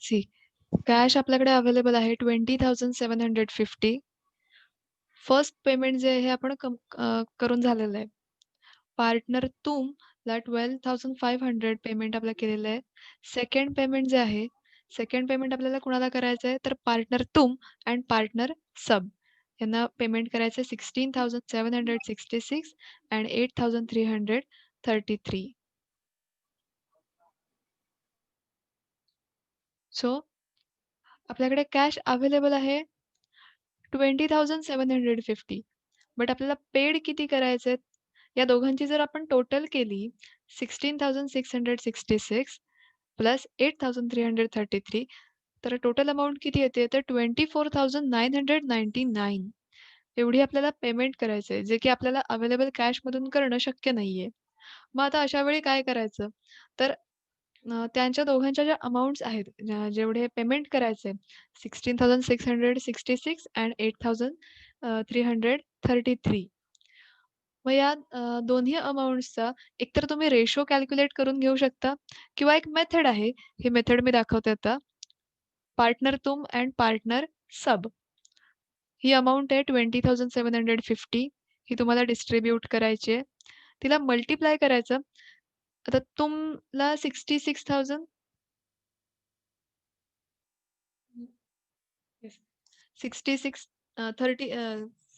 C cash आपल्याकडे available आहे 20,750. First payment जे आहे आपण करून झालेलं आहे. पार्टनर तुमला 12,500 पेमेंट आपलं केलेलं आहे. सेकंड पेमेंट जे आहे, सेकंड पेमेंट आपल्याला कुणाला करायचं आहे, तर पार्टनर तुम अँड पार्टनर सब यांना पेमेंट करायचं आहे 16,766 अँड 8,333. सो आपल्याकडे कॅश अवेलेबल आहे 20,750. बट आपल्याला पेड किती करायचे आहेत? या दोघांची जर आपण टोटल केली 16,666 प्लस 8,333 तर टोटल अमाउंट किती येते? तर 24,999 एवढी आपल्याला पेमेंट करायचं आहे, जे की आपल्याला अवेलेबल कॅशमधून करणं शक्य नाहीये. मग आता अशा वेळी काय करायचं? तर त्यांच्या दोघांच्या ज्या अमाउंट्स आहेत, जेवढे पेमेंट करायचे 16,666 अँड 8,333 मग या दोन्ही अमाउंट्सचा एकतर तुम्ही रेशो कॅल्क्युलेट करून घेऊ शकता किंवा एक मेथड आहे. ही मेथड मी दाखवते आता. पार्टनर तुम and partner sub. He amount आहे 20,750. ही तुम्हाला डिस्ट्रिब्यूट करायची आहे. तिला मल्टिप्लाय करायचं. आता तुमला 66,000 येस. 66 30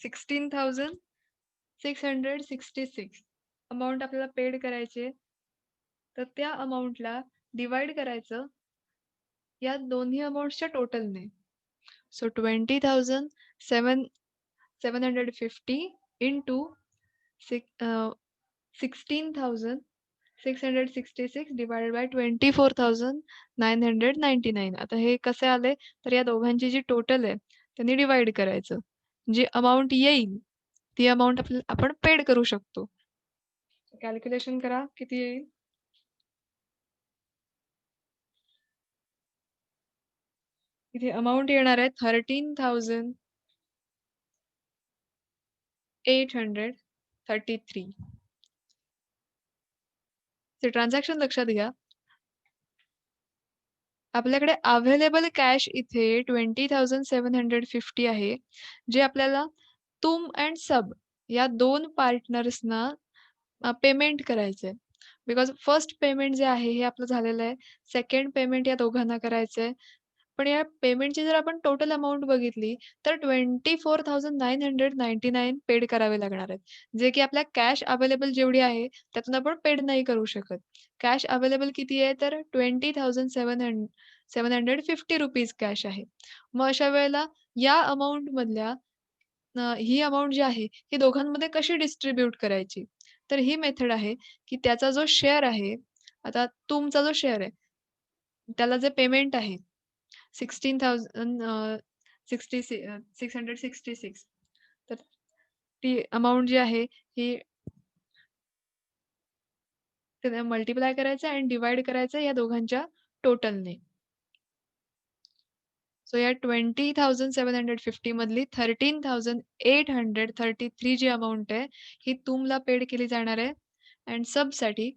16,666 अमाउंट आपल्याला पेड करायची आहे. तर त्या अमाउंटला डिव्हाईड करायचं या दोन्ही अमाउंट्सच्या टोटलने. So 20,750 into 16,666 divided by 24,999. आता हे कसे आले? तर या दोघांची जी टोटल आहे त्यांनी डिवाइड करायचं. जी अमाउंट येईल ती अमाउंट आपण पेड करू शकतो. कॅल्क्युलेशन करा किती येईल? इथे अमाउंट येणार आहे 13,833. ते ट्रान्झॅक्शन लक्षात घ्या. आपल्याकडे अवेलेबल कॅश इथे 20,750 आहे. जे आपल्याला तुम अँड सब या 2 पार्टनर्सना पेमेंट करायचंय. बिकॉज फर्स्ट पेमेंट जे आहे हे आपलं झालेलं आहे. सेकंड पेमेंट या दोघांना करायचंय. पण या पेमेंटची जर आपण टोटल अमाउंट बघितली तर 24,999 पेड करावे लागणार आहेत. जे की आपल्या कॅश अवेलेबल जेवढी आहे त्यातून आपण पेड नाही करू शकत. कॅश अवेलेबल किती आहे तर 20,750 रुपीज कॅश आहे. मग अशा वेळेला या अमाउंट मधल्या ही अमाउंट जी आहे ही दोघांमध्ये कशी डिस्ट्रिब्यूट करायची? तर ही मेथड आहे की त्याचा जो शेअर आहे, आता तुमचा जो शेअर आहे, त्याला जे पेमेंट आहे 16,000 666 तर ती अमाउंट जी आहे ही मल्टिप्लाय करायचं आणि डिव्हाईड करायचं या दोघांच्या टोटलने. सो या 20,750 मधली 13,833 जी अमाउंट आहे, ही तुमला पेड केली जाणार आहे अँड सबसाठी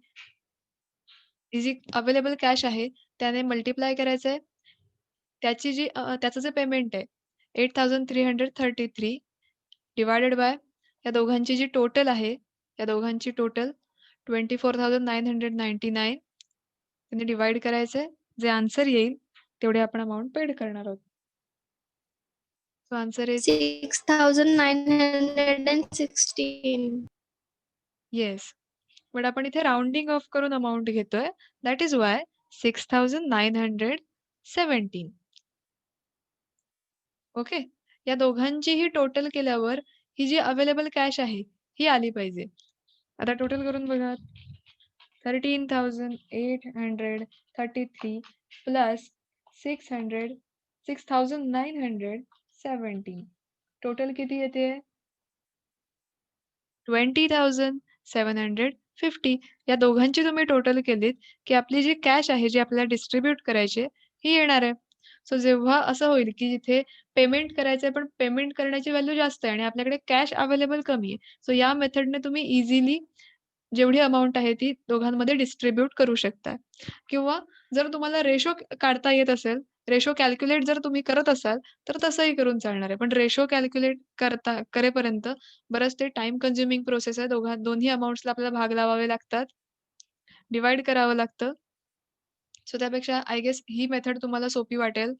ही जी अवेलेबल कॅश आहे, त्याने मल्टिप्लाय करायचं आहे. त्याचं जे पेमेंट आहे 8,333 डिव्हायडेड बाय या दोघांची जी टोटल आहे, या दोघांची टोटल 24,999 त्यांनी डिव्हाईड करायचंय. जे आन्सर येईल तेवढे आपण अमाउंट पेड करणार आहोत. So answer is 6,916. Yes. But आपण इथे राउंडिंग ऑफ करून अमाउंट घेतोय. That is why 6,917. ओके. या दोघांचीही टोटल केल्यावर ही जी अवेलेबल कॅश आहे, ही आली पाहिजे. आता टोटल करून बघा. 13,833 प्लस 6,917. टोटल किती येते? 20,750. या दोघांची तुम्ही टोटल केलीत की आपली जी कॅश आहे, जी आपल्याला डिस्ट्रिब्यूट करायची आहे, ही येणार आहे. सो जेव्हा असं होईल की जिथे पेमेंट करायचंय पण पेमेंट करण्याची व्हॅल्यू जास्त आहे आणि आपल्याकडे कॅश अवेलेबल कमी आहे. सो या मेथडने तुम्ही इझिली जेवढी अमाउंट आहे ती दोघांमध्ये डिस्ट्रिब्यूट करू शकता. किंवा जर तुम्हाला रेशो काढता येत असेल, रेशो कॅल्क्युलेट जर तुम्ही करत असाल, तर तसंही करून चालणार आहे. पण रेशो कॅल्क्युलेट करेपर्यंत बरंच ते टाईम कन्झ्युमिंग प्रोसेस आहे. दोन्ही अमाउंट्सला आपल्याला भाग लावावे लागतात. डिव्हाईड करावं लागतं. सो त्यापेक्षा आय गेस ही मेथड तुम्हाला सोपी वाटेल.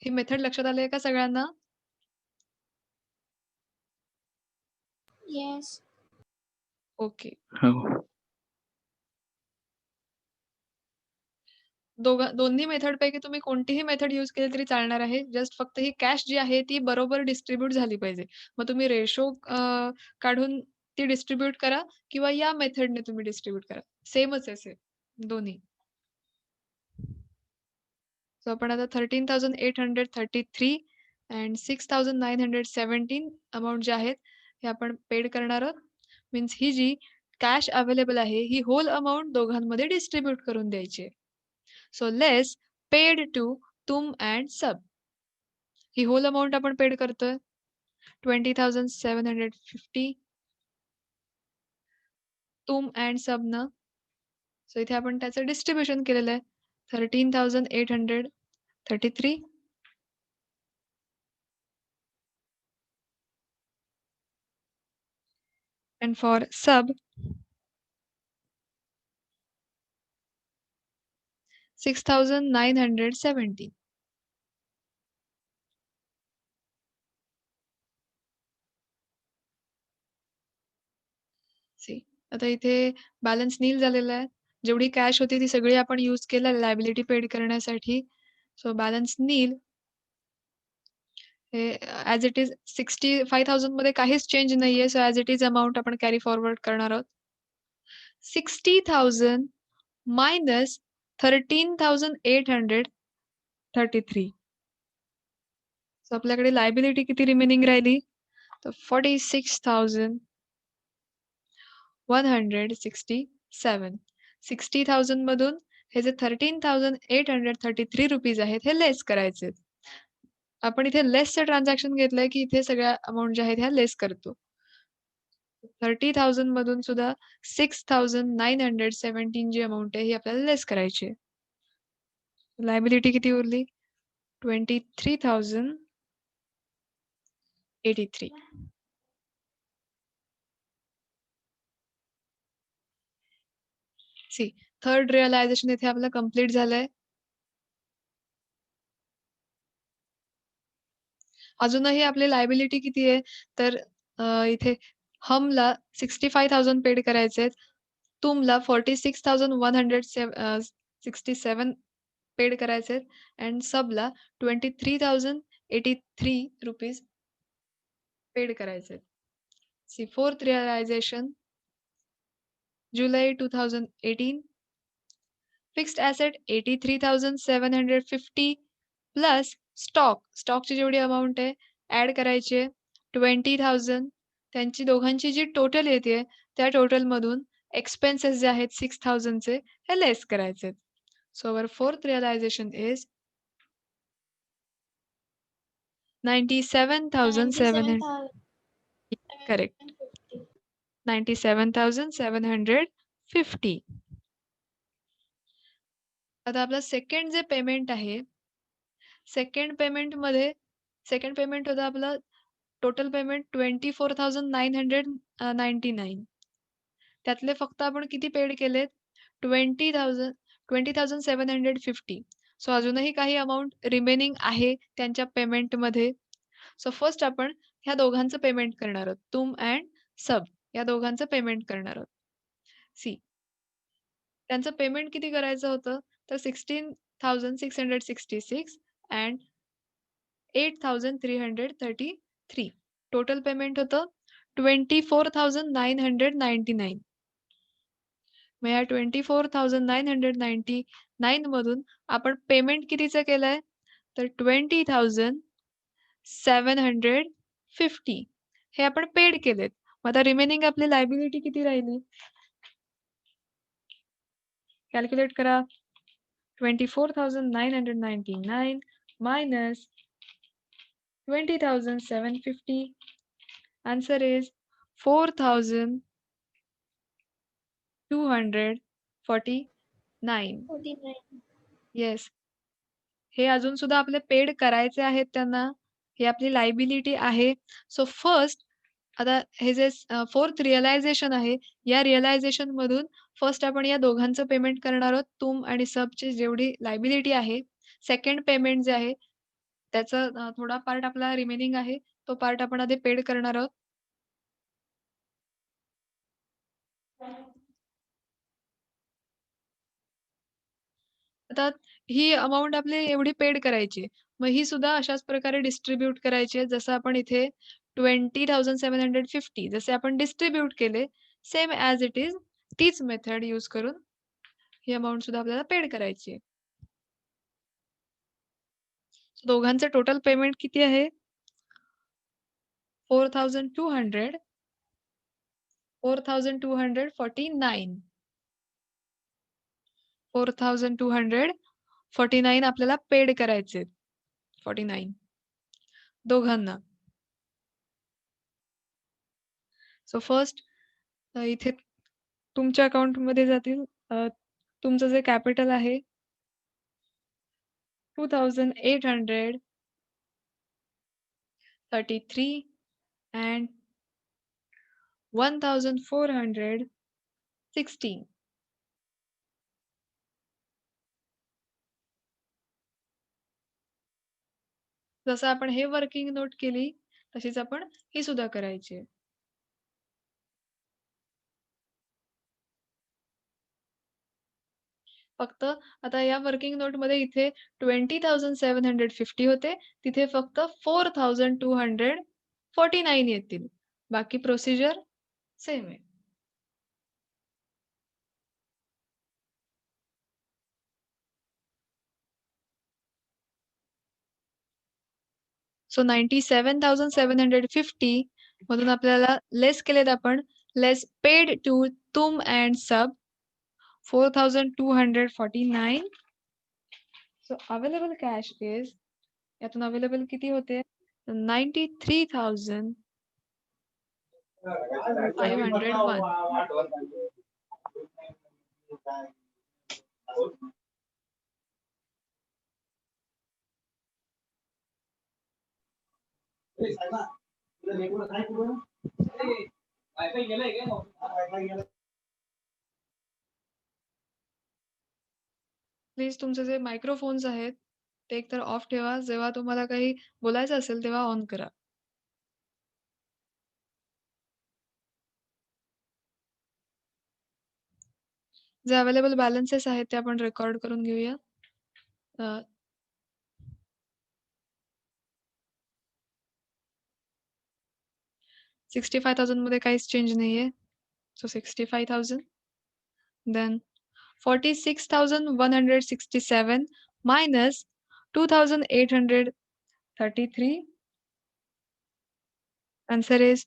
ही मेथड लक्षात आली आहे का सगळ्यांना? Yes. ओके. हो. दोन्ही मेथडपैकी तुम्ही कोणतीही मेथड यूज केली तरी चालणार आहे. जस्ट फक्त ही कॅश जी आहे ती बरोबर डिस्ट्रिब्यूट झाली पाहिजे. मग तुम्ही रेशो काढून ती डिस्ट्रिब्यूट करा किंवा या मेथडने तुम्ही डिस्ट्रिब्यूट करा. सेमच आहे सेम दोन्ही. सो आपण आता 13,833 अँड 6,917 अमाउंट जे आहेत हे आपण पेड करणार आहोत. मीन्स ही जी कॅश अवेलेबल आहे ही होल अमाउंट दोघांमध्ये डिस्ट्रिब्यूट करून द्यायची आहे. सो लेस पेड टू तुम अँड सब. ही होल अमाउंट आपण पेड करतोय 20,750 तुम अँड सबनं. सो इथे आपण त्याचं डिस्ट्रिब्युशन केलेलं आहे 13,833 and for sub 6,917. सी आता इथे बॅलन्स नील झालेला आहे. जेवढी कॅश होती ती सगळी आपण यूज केलं लायबिलिटी पेड करण्यासाठी. सो बॅलन्स नील हे ॲज इट इज 65,000 मध्ये काहीच चेंज नाहीये. So as it is amount आपण कॅरी फॉरवर्ड करणार आहोत. 60,000 मायनस 13,833. सो आपल्याकडे लायबिलिटी किती रिमेनिंग राहिली? तर 46,167. 60,000 मधून हे जे 13,833 रुपीज आहेत हे लेस करायचे. आपण इथे लेसचं ट्रान्झॅक्शन घेतलंय की इथे सगळ्या अमाउंट ज्या आहेत ह्या लेस करतो. 30,000 मधून सुद्धा 6,917 जी अमाउंट आहे ही आपल्याला लेस करायची आहे. लायबिलिटी किती उरली? 23,083. सी थर्ड रिअलायझेशन इथे आपलं कंप्लीट झालंय. अजूनही आपली लायबिलिटी किती आहे? तर इथे हमला 65,000 पेड करायचे आहेत. तुमला 46,167 पेड करायचे आहेत अँड सबला 23,083 रुपीज पेड करायचे आहेत. सी फोर्थ रिअलायझेशन जुलै 2018. फिक्स्ड ॲसेट 83,750 प्लस स्टॉकची जेवढी अमाउंट आहे ॲड करायची आहे 20,000. त्यांची दोघांची जी टोटल येते त्या टोटलमधून एक्सपेन्सेस जे आहेत 6,000 चे हे लेस करायचे आहेत. So our fourth realisation is 97,700. Correct. 97,750. आता आपलं सेकंड जे पेमेंट आहे, सेकंड पेमेंट होतं आपलं टोटल पेमेंट 24,999. त्यातले फक्त आपण किती पेड केलेत? 20,750. सो अजूनही काही अमाउंट रिमेनिंग आहे त्यांच्या पेमेंटमध्ये. सो फर्स्ट आपण ह्या दोघांचं पेमेंट करणार आहोत. तुम अँड सब या दोघांचं पेमेंट करणार आहोत. सी त्यांचं पेमेंट किती करायचं होतं? तर 16,666 अँड 8,333. टोटल पेमेंट होतं 24,999. मग या 24,999 मधून आपण पेमेंट कितीचं केलंय? तर 20,750 हे आपण पेड केलेत. मग आता रिमेनिंग आपली लायबिलिटी किती राहिली? कॅल्क्युलेट करा. 24,999 minus 20,750. Answer is 4,249. 49. Yes. हे अजून सुद्धा आपले पेड करायचे आहेत त्यांना. ही आपली लायबिलिटी आहे. सो फर्स्ट आता हे जे 4th रिअलायझेशन आहे, या रिअलायझेशनमधून फर्स्ट आपण या दोघांचं पेमेंट करणार आहोत. तुम आणि सबची जेवढी लायबिलिटी आहे. सेकंड पेमेंट जे आहे, त्याचा थोडा पार्ट आपला रिमेनिंग आहे. तो पार्ट आपण आधी पेड करणार आहोत. आता ही अमाउंट आपली एवढी पेड करायची आहे. मग ही सुद्धा अशाच प्रकारे डिस्ट्रिब्यूट करायची आहे. जसं आपण इथे 20,750 जसे आपण डिस्ट्रिब्यूट केले, सेम ॲज इट इज तीच मेथड यूज करून ही अमाउंट सुद्धा आपल्याला पेड करायची आहे. दोघांचं टोटल पेमेंट किती आहे? 4,200 4,249 4,249 आपल्याला पेड करायचे 49 दोघांना. सो फर्स्ट इथे तुमच्या अकाउंटमध्ये जातील तुमचं जे कॅपिटल आहे 2,833 and 1,416. जसं आपण हे वर्किंग नोट केली, तशीच आपण ही सुद्धा करायची आहे. फक्त आता या वर्किंग नोटमध्ये इथे 20,750 होते. तिथे फक्त 4,249 येतील. बाकी प्रोसिजर सेम आहे. सो 97,750 मधून आपल्याला लेस केलेत आपण. लेस पेड टू तुम and sub 4,249. So available cash is यातून अवेलेबल किती होते? 93,501. प्लीज तुमचे जे मायक्रोफोन्स आहेत, ते एकतर ऑफ ठेवा. जेव्हा तुम्हाला काही बोलायचं असेल तेव्हा ऑन करा. जे अवेलेबल बॅलन्सेस आहेत ते आपण रेकॉर्ड करून घेऊया. 65,000 मध्ये काहीच चेंज नाहीये. So 65,000. Then 46,167 minus 2,833. Answer is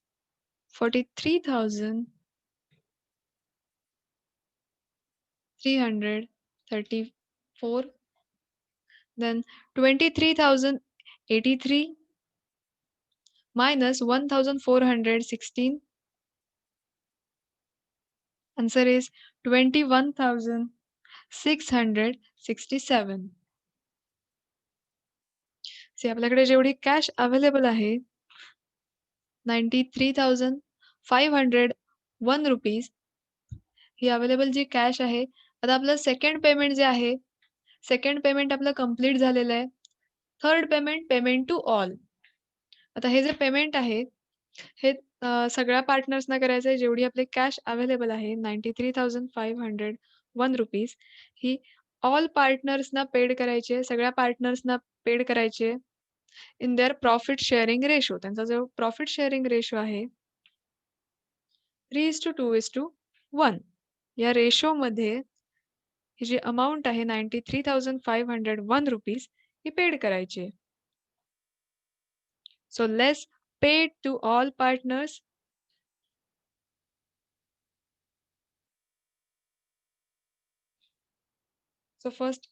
43,334. Then 23,083 minus 1,416. Answer is 21,667. See आपल्याकडे जेवढी कॅश अवेलेबल आहे 93,501 रुपीज ही अवेलेबल जी कॅश आहे. आता आपलं सेकंड पेमेंट जे आहे, सेकंड पेमेंट आपलं कंप्लीट झालेलं आहे. Third payment, payment to all. आता हे जे पेमेंट आहे, हे सगळ्या पार्टनर्सना करायचं आहे. जेवढी आपली कॅश अवेलेबल आहे 93,501 रुपीज ही ऑल पार्टनर्सना पेड करायची आहे. सगळ्या पार्टनर्सना पेड करायची आहे. In their profit sharing ratio. त्यांचा जो प्रॉफिट शेअरिंग रेशो आहे 3:2:1. या रेशोमध्ये ही जी अमाउंट आहे 93,501 रुपीज ही पेड करायची आहे. So less paid to all partners. So first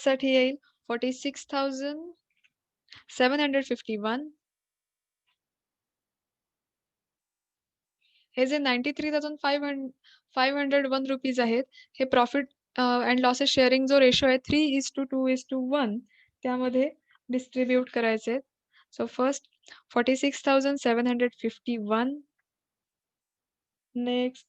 साठी येईल 46,751. हे जे 93,501 रुपीज आहेत, हे प्रॉफिट अँड लॉसेस शेअरिंग जो रेशो आहे 3:2:1 त्यामध्ये डिस्ट्रिब्यूट करायचे आहेत. So first 46,751 next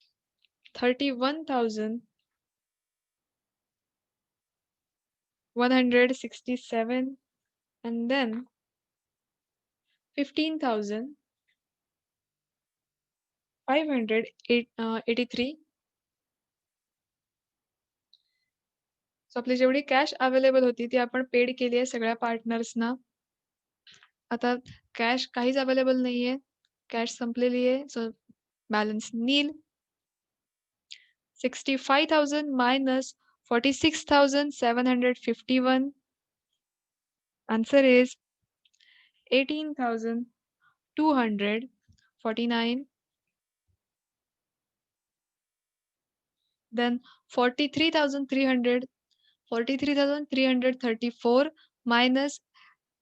31,167 and then 15,583. So आपली जेवढी कॅश अवेलेबल होती ती आपण पेड केली आहे सगळ्या पार्टनर्सना. आता कॅश काहीच अवेलेबल नाहीये. कॅश संपलेली आहे. So balance Neel. 65,000 minus 46,751. Answer is 18,249. Then 43,334 minus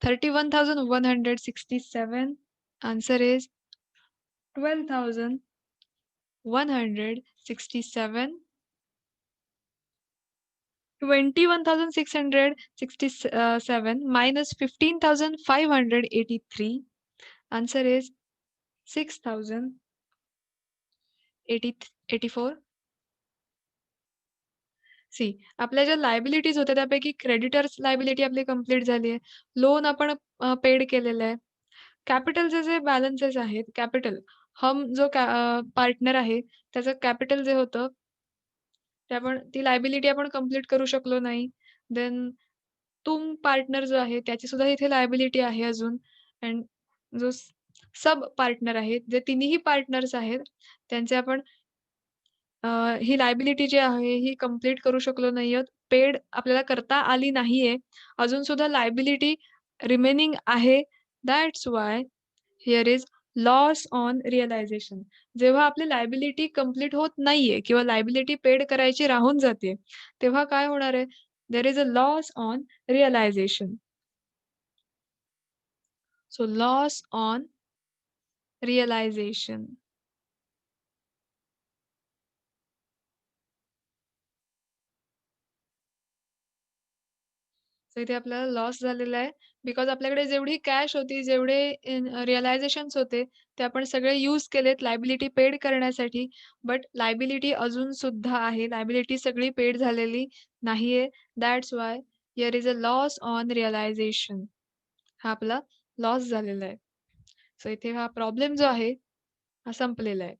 31,167. Answer is 12,167. 21,667 minus 15,583. Answer is 6,084. C आपल्या ज्या लायबिलिटीज होत्या त्यापैकी क्रेडिटर्स लायबिलिटी आपली कंप्लीट झाली आहे. लोन आपण पेड केलेलं आहे. कॅपिटलचे जे बॅलन्सेस आहेत, कॅपिटल हम जो पार्टनर आहे, त्याचं कॅपिटल जे होतं, ते आपण ती लायबिलिटी आपण कंप्लीट करू शकलो नाही. देन तुम पार्टनर जो आहे, त्याची सुद्धा इथे लायबिलिटी आहे अजून अँड जो सब पार्टनर आहेत, जे तिन्हीही पार्टनर्स आहेत, त्यांचे आपण ही लायबिलिटी जी आहे, ही कंप्लीट करू शकलो नाही आहोत. पेड आपल्याला करता आली नाहीये. अजून सुद्धा लायबिलिटी रिमेनिंग आहे. That's why here is loss on realisation. जेव्हा आपली लायबिलिटी कंप्लीट होत नाहीये किंवा लायबिलिटी पेड करायची राहून जाते, तेव्हा काय होणार आहे? There is a loss on realisation. So loss on realisation. So इथे आपल्याला लॉस झालेला आहे. बिकॉज आपल्याकडे जेवढी कॅश होती, जेवढे रिअलायझेशन्स होते, ते आपण सगळे यूज केलेत लायबिलिटी पेड करण्यासाठी. बट लायबिलिटी अजून सुद्धा आहे. लायबिलिटी सगळी पेड झालेली नाहीये. That's why here is a loss on realisation. हा आपला लॉस झालेला आहे. सो इथे हा प्रॉब्लेम जो आहे, हा संपलेला आहे.